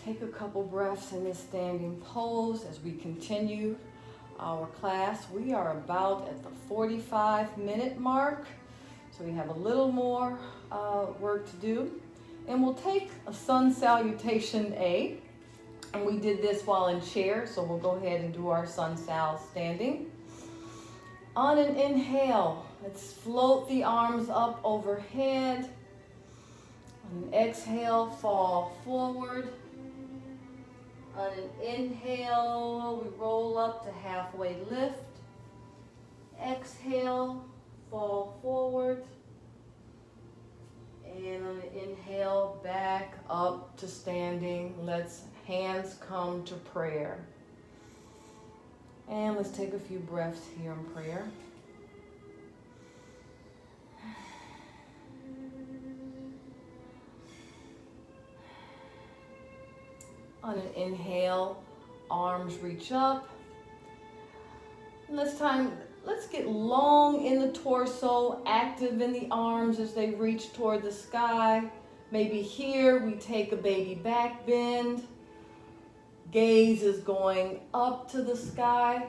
Take a couple breaths in this standing pose as we continue our class. We are about at the 45-minute mark, so we have a little more work to do. And we'll take a sun salutation A, and we did this while in chair, so we'll go ahead and do our sun sal standing. On an inhale, let's float the arms up overhead. On an exhale, fall forward. On an inhale, we roll up to halfway lift. Exhale, fall forward. And on an inhale, back up to standing. Let's hands come to prayer. And let's take a few breaths here in prayer. On an inhale, arms reach up. And let's get long in the torso, active in the arms as they reach toward the sky. Maybe here we take a baby back bend. Gaze is going up to the sky.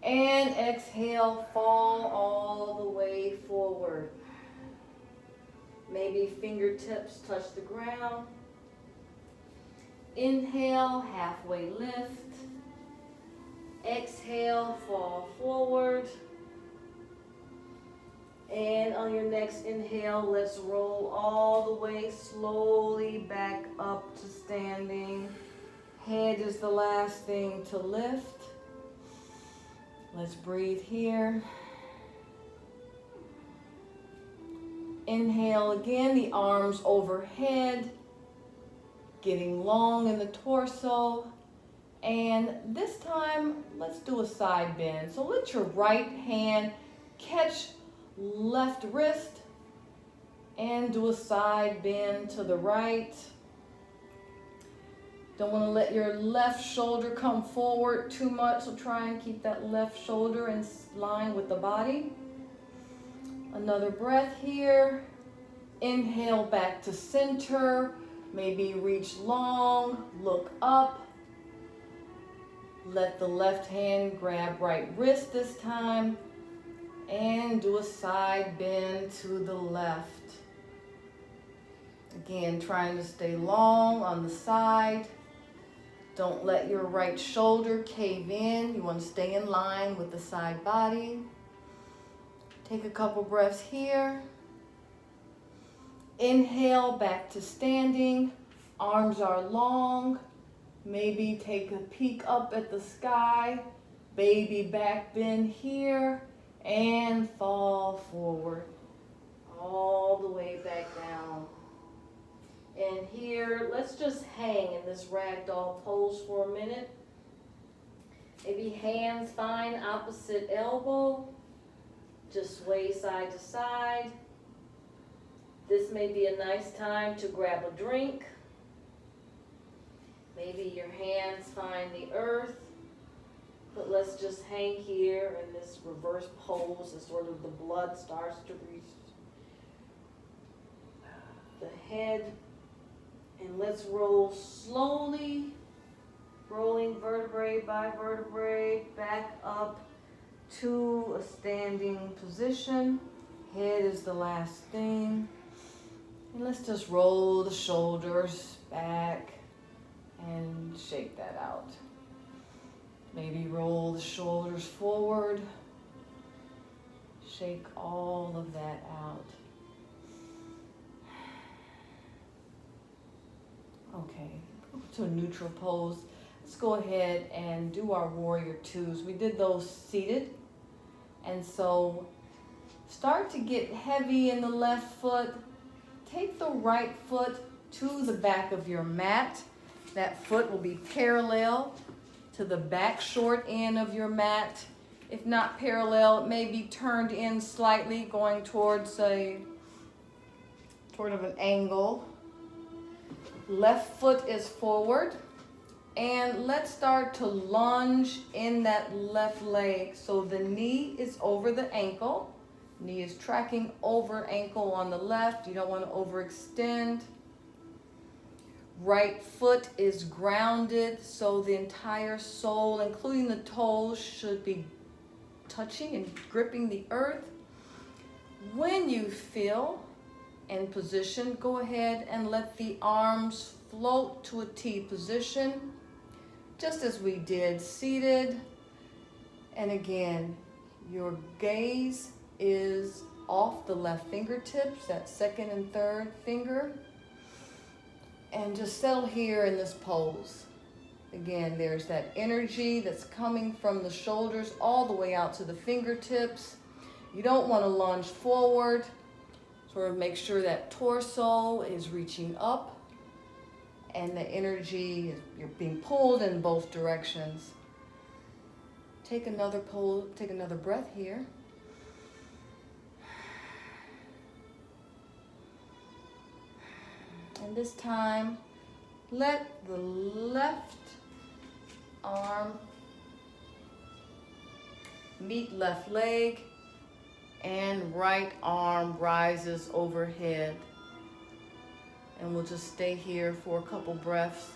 And exhale, fall all the way forward. Maybe fingertips touch the ground. Inhale, halfway lift. Exhale, fall forward. And on your next inhale, let's roll all the way slowly back up to standing. Head is the last thing to lift. Let's breathe here. Inhale again, the arms overhead, getting long in the torso. And this time, let's do a side bend. So let your right hand catch left wrist and do a side bend to the right. Don't want to let your left shoulder come forward too much, so try and keep that left shoulder in line with the body. Another breath here. Inhale back to center. Maybe reach long, look up. Let the left hand grab right wrist this time and do a side bend to the left. Again, trying to stay long on the side. Don't let your right shoulder cave in. You want to stay in line with the side body. Take a couple breaths here. Inhale back to standing. Arms are long. Maybe take a peek up at the sky. Baby back bend here. And fall forward. All the way back down. And here, let's just hang in this ragdoll pose for a minute. Maybe hands find opposite elbow. Just sway side to side. This may be a nice time to grab a drink. Maybe your hands find the earth. But let's just hang here in this reverse pose as sort of the blood starts to reach the head. And let's roll slowly, rolling vertebrae by vertebrae back up to a standing position. Head is the last thing. And let's just roll the shoulders back and shake that out. Maybe roll the shoulders forward. Shake all of that out. Okay, to a neutral pose. Let's go ahead and do our warrior twos. We did those seated. And so start to get heavy in the left foot. Take the right foot to the back of your mat. That foot will be parallel to the back short end of your mat. If not parallel, it may be turned in slightly, going towards sort of an angle. Left foot is forward. And let's start to lunge in that left leg. So the knee is over the ankle. Knee is tracking over ankle on the left. You don't want to overextend. Right foot is grounded, so the entire sole, including the toes, should be touching and gripping the earth. When you feel in position, go ahead and let the arms float to a T position, just as we did seated. And again, your gaze is off the left fingertips, that second and third finger. And just settle here in this pose. Again, there's that energy that's coming from the shoulders all the way out to the fingertips. You don't want to lunge forward. Sort of make sure that torso is reaching up and the energy, you're being pulled in both directions. Take another breath here. And this time, let the left arm meet left leg, and right arm rises overhead. And we'll just stay here for a couple breaths.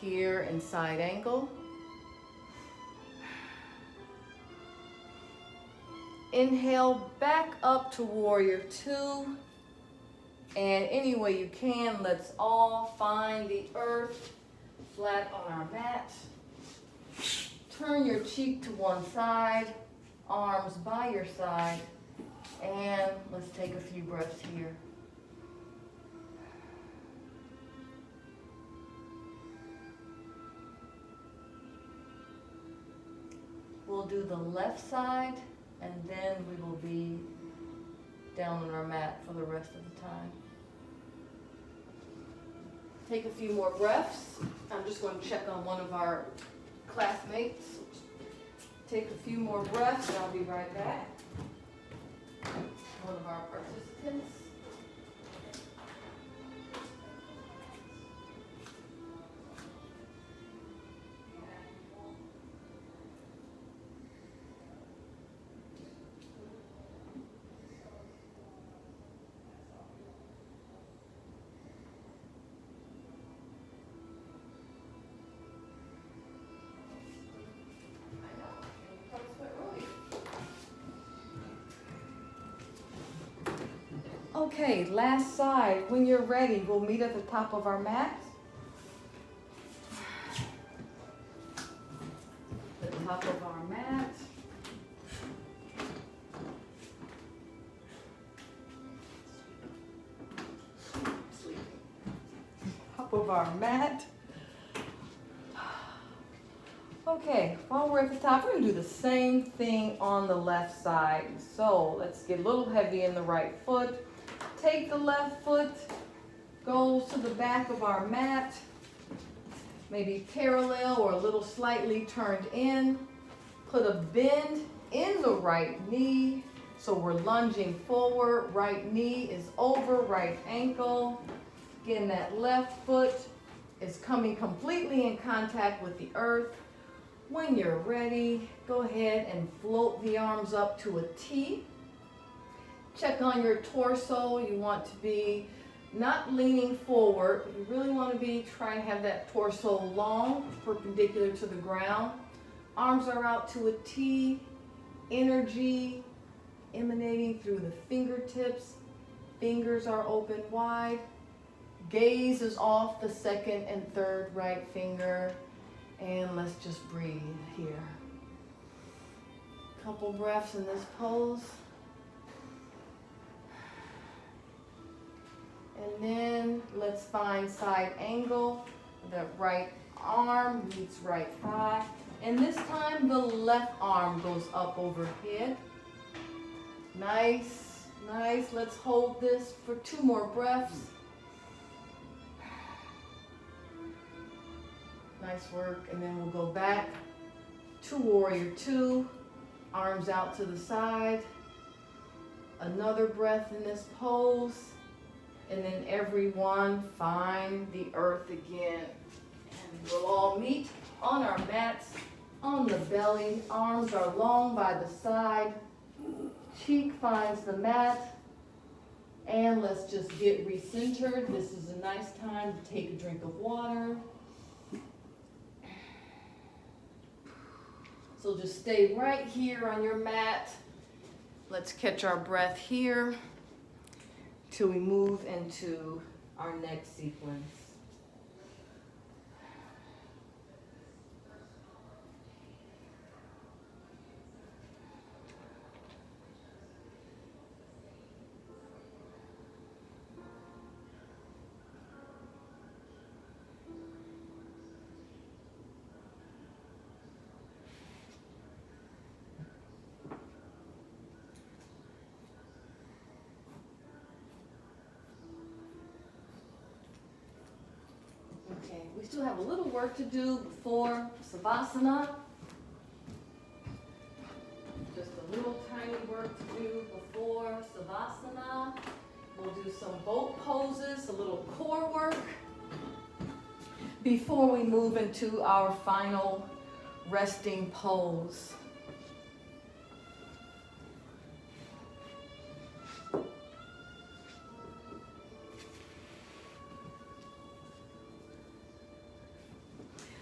Here in side angle. Inhale back up to warrior two. And any way you can, let's all find the earth flat on our mat. Turn your cheek to one side, arms by your side, and let's take a few breaths here. We'll do the left side, and then we will be down on our mat for the rest of the time. Take a few more breaths. I'm just going to check on one of our classmates. Take a few more breaths and I'll be right back. One of our participants. Okay, last side. When you're ready, we'll meet at the top of our mat. The top of our mat. Top of our mat. Okay, while we're at the top, we're going to do the same thing on the left side. So let's get a little heavy in the right foot. Take the left foot, goes to the back of our mat, maybe parallel or a little slightly turned in. Put a bend in the right knee, so we're lunging forward. Right knee is over right ankle. Again, that left foot is coming completely in contact with the earth. When you're ready, go ahead and float the arms up to a T. Check on your torso. You want to be not leaning forward, but you really want to be trying to have that torso long, perpendicular to the ground. Arms are out to a T. Energy emanating through the fingertips. Fingers are open wide. Gaze is off the second and third right finger. And let's just breathe here. Couple breaths in this pose. And then let's find side angle. The right arm meets right thigh. And this time the left arm goes up overhead. Nice, nice. Let's hold this for 2 more breaths. Nice work. And then we'll go back to warrior two. Arms out to the side. Another breath in this pose. And then everyone find the earth again. And we'll all meet on our mats, on the belly. Arms are long by the side. Cheek finds the mat. And let's just get recentered. This is a nice time to take a drink of water. So just stay right here on your mat. Let's catch our breath here till we move into our next sequence. Okay, we still have a little work to do before Savasana. Just a little tiny work to do before Savasana. We'll do some boat poses, a little core work before we move into our final resting pose.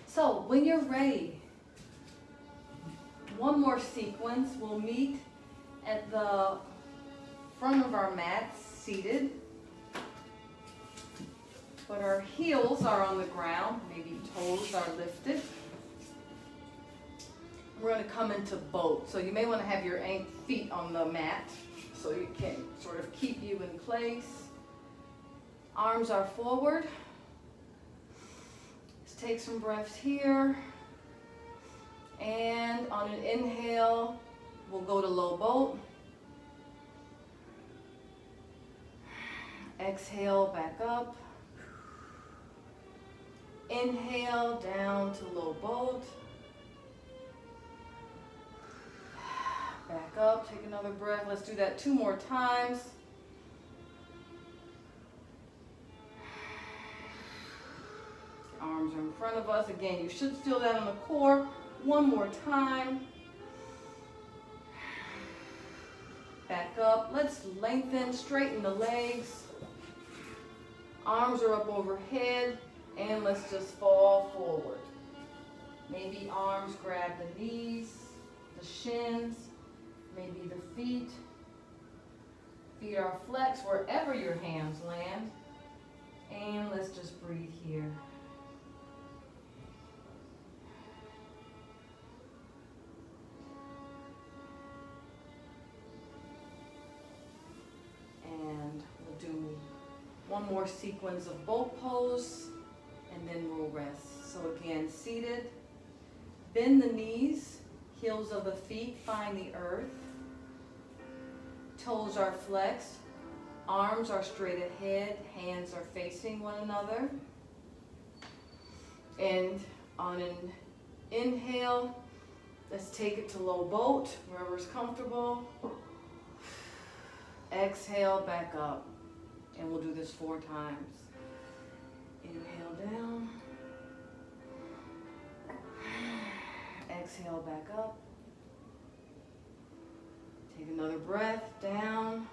So when you're ready, one more sequence. We'll meet at the front of our mats, seated. But our heels are on the ground, maybe toes are lifted. We're going to come into boat. So you may want to have your feet on the mat so you can sort of keep you in place. Arms are forward. Let's take some breaths here. And on an inhale, we'll go to low boat. Exhale, back up. Inhale, down to low boat. Back up, take another breath. Let's do that 2 more times. Arms are in front of us. Again, you should feel that on the core. 1 more time. Back up. Let's lengthen, straighten the legs. Arms are up overhead. And let's just fall forward. Maybe arms grab the knees, the shins, maybe the feet. Feet are flexed wherever your hands land. And let's just breathe here. And we'll do one more sequence of boat pose. And then we'll rest. So again, seated, bend the knees, heels of the feet find the earth, toes are flexed, arms are straight ahead, hands are facing one another. And on an inhale, let's take it to low boat, wherever's comfortable. Exhale, back up. And we'll do this 4 times. Inhale down. Exhale back up. Take another breath down.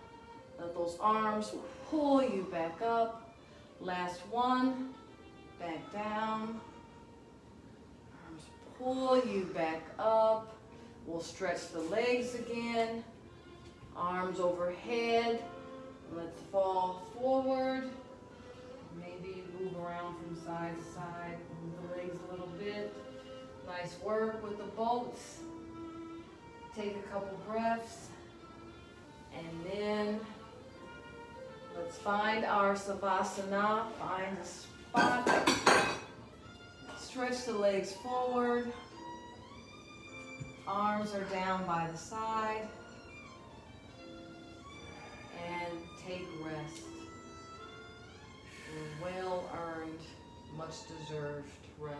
Let those arms pull you back up. Last one. Back down. Arms pull you back up. We'll stretch the legs again. Arms overhead. Let's fall forward. Maybe move around from side to side, move the legs a little bit. Nice work with the boats. Take a couple breaths. And then let's find our Savasana. Find a spot. Stretch the legs forward. Arms are down by the side. And take rest. Well-earned, much-deserved rest.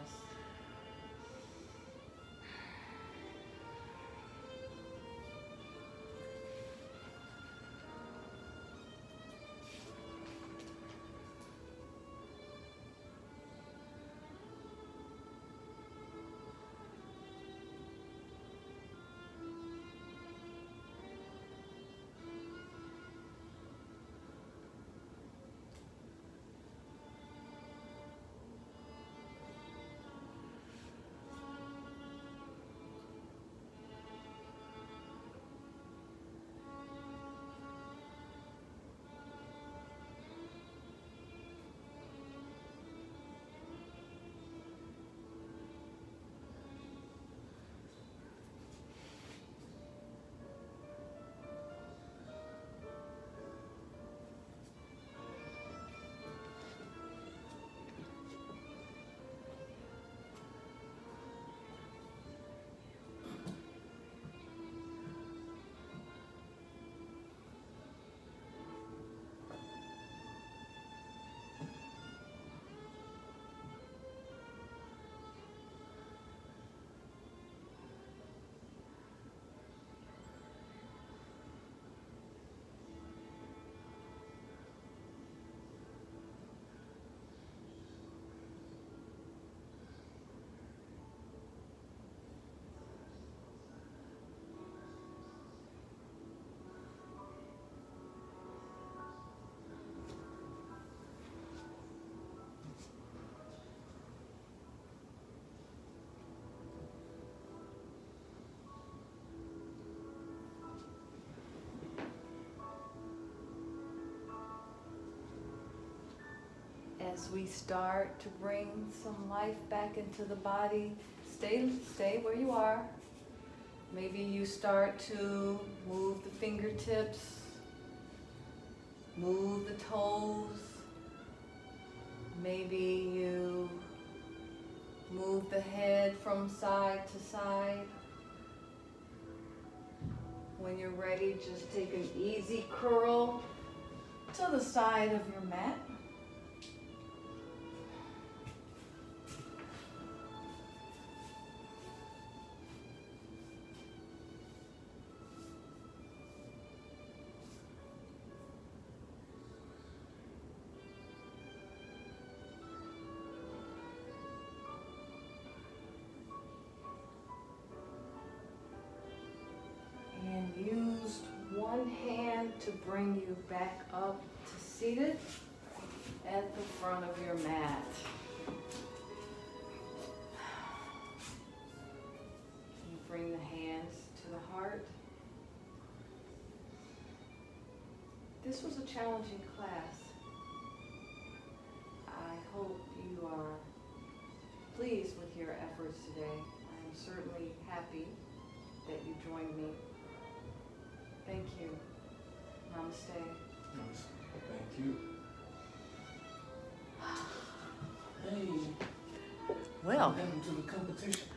As we start to bring some life back into the body, stay where you are. Maybe you start to move the fingertips, move the toes. Maybe you move the head from side to side. When you're ready, just take an easy curl to the side of your mat. And use one hand to bring you back up to seated at the front of your mat. You bring the hands to the heart. This was a challenging class. I hope you are pleased with your efforts today. I am certainly happy that you joined me. Thank you. Namaste. Thank you. Hey, Well, what happened to the competition?